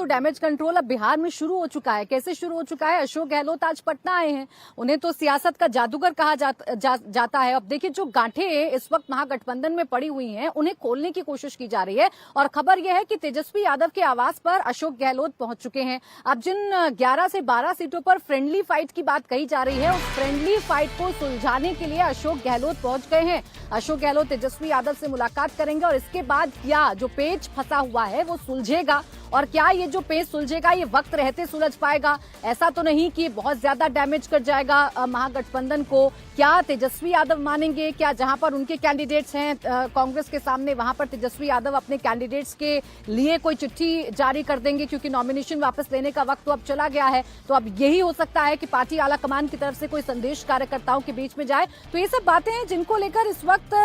तो damage control अब बिहार में शुरू हो चुका है। कैसे शुरू हो चुका है? अशोक गहलोत आज पटना आए हैं, उन्हें तो सियासत का जादूगर कहा जाता है। अब देखिए, जो गांठें इस वक्त महागठबंधन में पड़ी हुई हैं, उन्हें खोलने की कोशिश की जा रही है। और खबर यह है कि तेजस्वी यादव के आवास पर अशोक गहलोत पहुंच चुके हैं। अब जिन 11 से 12 सीटों पर फ्रेंडली फाइट की बात कही जा रही है, उस फ्रेंडली फाइट को सुलझाने के लिए अशोक गहलोत पहुंच गए हैं। अशोक गहलोत तेजस्वी यादव से मुलाकात करेंगे और इसके बाद क्या जो पेच फंसा हुआ है वो सुलझेगा, और क्या ये जो पेच सुलझेगा ये वक्त रहते सुलझ पाएगा? ऐसा तो नहीं कि बहुत ज्यादा डैमेज कर जाएगा महागठबंधन को। क्या तेजस्वी यादव मानेंगे? क्या जहां पर उनके कैंडिडेट्स हैं कांग्रेस के सामने, वहां पर तेजस्वी यादव अपने कैंडिडेट्स के लिए कोई चिट्ठी जारी कर देंगे? क्योंकि नॉमिनेशन वापस लेने का वक्त तो अब चला गया है, तो अब यही हो सकता है कि पार्टी आला कमान की तरफ से कोई संदेश कार्यकर्ताओं के बीच में जाए। तो ये सब बातें हैं जिनको लेकर इस वक्त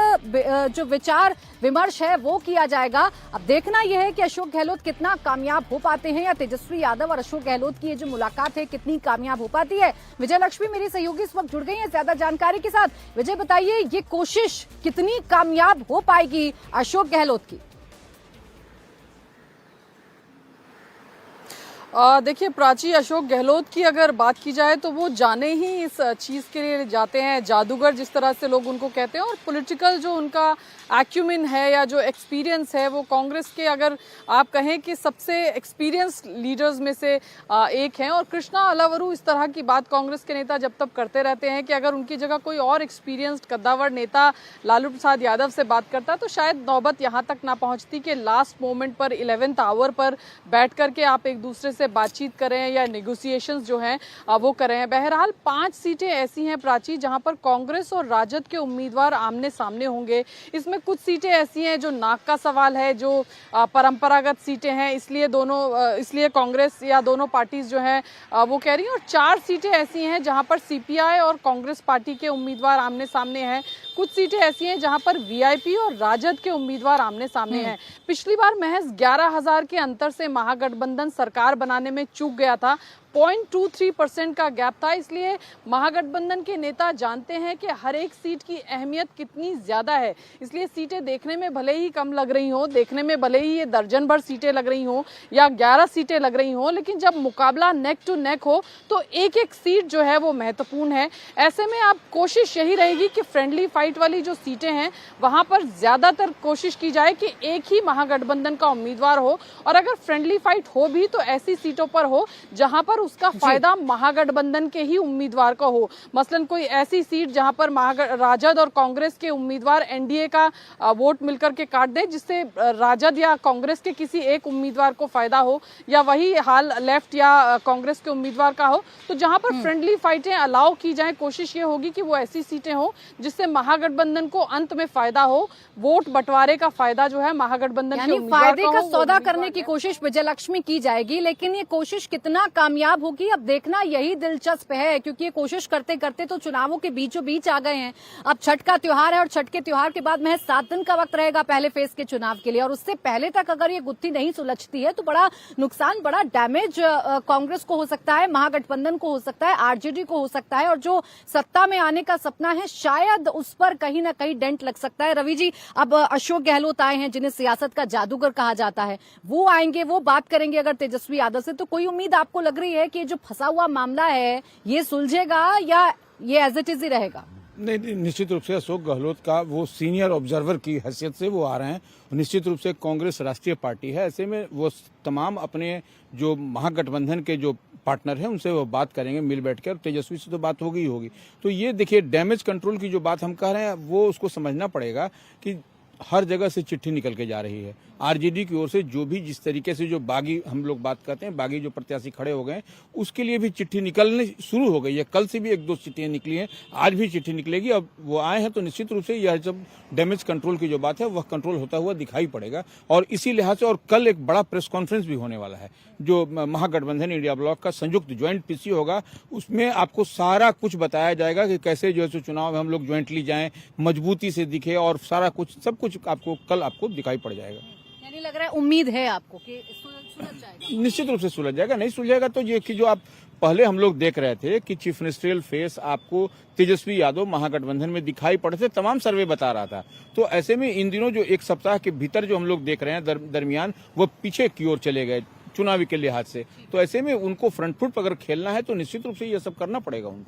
जो विचार विमर्श है वो किया जाएगा। अब देखना यह है कि अशोक गहलोत कितना कामयाब हो पाते हैं, या तेजस्वी यादव और अशोक गहलोत की ये जो मुलाकात है कितनी कामयाब हो पाती है। विजय लक्ष्मी मेरी सहयोगी इस वक्त जुड़ गई है ज्यादा जानकारी के साथ। विजय, बताइए ये कोशिश कितनी कामयाब हो पाएगी अशोक गहलोत की? देखिए प्राची, अशोक गहलोत की अगर बात की जाए तो वो जाने ही इस चीज़ के लिए जाते हैं, जादूगर जिस तरह से लोग उनको कहते हैं। और पॉलिटिकल जो उनका एक्यूमिन है या जो एक्सपीरियंस है, वो कांग्रेस के अगर आप कहें कि सबसे एक्सपीरियंस लीडर्स में से एक हैं। और कृष्णा अलावरू इस तरह की बात कांग्रेस के नेता जब तक करते रहते हैं कि अगर उनकी जगह कोई और एक्सपीरियंस्ड कद्दावर नेता लालू प्रसाद यादव से बात करता तो शायद नौबत यहाँ तक ना पहुँचती कि लास्ट मोमेंट पर 11th आवर पर बैठ करके आप एक दूसरे से बातचीत करें या नेगोशिएशंस जो हैं वो करें। बहरहाल 5 सीटें ऐसी हैं प्राची जहां पर कांग्रेस और राजद के उम्मीदवार आमने सामने होंगे। इसमें कुछ सीटें ऐसी हैं जो नाक का सवाल है, जो परंपरागत सीटें हैं, इसलिए कांग्रेस या दोनों पार्टीज जो हैं वो कह रही हैं। और 4 सीटें ऐसी हैं जहां पर सीपीआई और कांग्रेस पार्टी के उम्मीदवार आमने सामने हैं। कुछ सीटें ऐसी हैं जहां पर वीआईपी और राजद के उम्मीदवार आमने सामने हैं। पिछली बार महज 11,000 के अंतर से महागठबंधन सरकार बनाने में चूक गया था। 0.23% का गैप था। इसलिए महागठबंधन के नेता जानते हैं कि हर एक सीट की अहमियत कितनी ज्यादा है। इसलिए सीटें देखने में भले ही कम लग रही हो, देखने में भले ही ये दर्जन भर सीटें लग रही हो या 11 सीटें लग रही हो, लेकिन जब मुकाबला नेक टू नेक हो तो एक एक सीट जो है वो महत्वपूर्ण है। ऐसे में अब कोशिश यही रहेगी कि फ्रेंडली फाइट वाली जो सीटें हैं वहां पर ज्यादातर कोशिश की जाए कि एक ही महागठबंधन का उम्मीदवार हो, और अगर फ्रेंडली फाइट हो भी तो ऐसी सीटों पर हो जहां पर उसका फायदा महागठबंधन के ही उम्मीदवार को हो। मसलन कोई ऐसी सीट जहां पर राजद और कांग्रेस के उम्मीदवार एनडीए का वोट मिलकर के काट दे, जिससे राजद या कांग्रेस के किसी एक उम्मीदवार को फायदा हो, या वही हाल लेफ्ट या कांग्रेस के उम्मीदवार का हो। तो जहां पर फ्रेंडली फाइटें अलाउ की जाए, कोशिश ये होगी कि वो ऐसी सीटें हो जिससे महागठबंधन को अंत में फायदा हो, वोट बंटवारे का फायदा जो है महागठबंधन के उम्मीदवार फायदे का सौदा करने की कोशिश विजय लक्ष्मी की जाएगी। लेकिन ये कोशिश कितना कामयाब होगी अब देखना यही दिलचस्प है, क्योंकि ये कोशिश करते करते तो चुनावों के बीचों बीच आ गए हैं। अब छठ का त्योहार है और छठ के त्योहार के बाद महज 7 दिन का वक्त रहेगा पहले फेज के चुनाव के लिए, और उससे पहले तक अगर ये गुत्थी नहीं सुलझती है तो बड़ा नुकसान, बड़ा डैमेज कांग्रेस को हो सकता है, महागठबंधन को हो सकता है, आरजेडी को हो सकता है, और जो सत्ता में आने का सपना है शायद उस पर कहीं ना कहीं डेंट लग सकता है। रवि जी, अब अशोक गहलोत आए हैं जिन्हें सियासत का जादूगर कहा जाता है, वो आएंगे, वो बात करेंगे अगर तेजस्वी यादव से, तो कोई उम्मीद आपको लग रही है कि जो फंसा हुआ मामला है ये सुलझेगा या ये एज इट इज ही रहेगा? नहीं, निश्चित रूप से अशोक गहलोत का वो सीनियर ऑब्जर्वर की हैसियत से वो आ रहे हैं। निश्चित रूप से कांग्रेस राष्ट्रीय पार्टी है, ऐसे में वो तमाम अपने जो महागठबंधन के जो पार्टनर हैं उनसे वो बात करेंगे मिल बैठ कर। तेजस्वी से तो बात होगी ही होगी। तो ये देखिए, डैमेज कंट्रोल की जो बात हम कह रहे हैं वो उसको समझना पड़ेगा कि हर जगह से चिट्ठी निकल के जा रही है। आरजेडी की ओर से जो भी जिस तरीके से जो बागी हम लोग बात करते हैं, बागी जो प्रत्याशी खड़े हो गए, उसके लिए भी चिट्ठी निकलने शुरू हो गई है। कल से भी 1-2 चिट्ठियां निकली हैं, आज भी चिट्ठी निकलेगी। अब वो आए हैं तो निश्चित रूप से यह जब डैमेज कंट्रोल की जो बात है वह कंट्रोल होता हुआ दिखाई पड़ेगा। और इसी लिहाज से, और कल एक बड़ा प्रेस कॉन्फ्रेंस भी होने वाला है जो महागठबंधन इंडिया ब्लॉक का संयुक्त ज्वाइंट पीसी होगा, उसमें आपको सारा कुछ बताया जाएगा कि कैसे जो है चुनाव में हम लोग ज्वाइंटली जाएं, मजबूती से दिखे, और सारा कुछ सब कुछ आपको कल आपको दिखाई पड़ जाएगा। यानी लग रहा है, उम्मीद है आपको कि सुलझ जाएगा? निश्चित रूप से सुलझ जाएगा। नहीं सुलझेगा तो ये कि जो आप पहले हम लोग देख रहे थे कि चीफ मिनिस्ट्रियल फेस आपको तेजस्वी यादव महागठबंधन में दिखाई पड़े थे, तमाम सर्वे बता रहा था। तो ऐसे में इन दिनों जो एक सप्ताह के भीतर जो हम लोग देख रहे हैं दरमियान, वो पीछे की ओर चले गए। चुनावी के लिहाज से। तो ऐसे में उनको फ्रंट फुट पर अगर खेलना है तो निश्चित रूप से ये सब करना पड़ेगा उनको।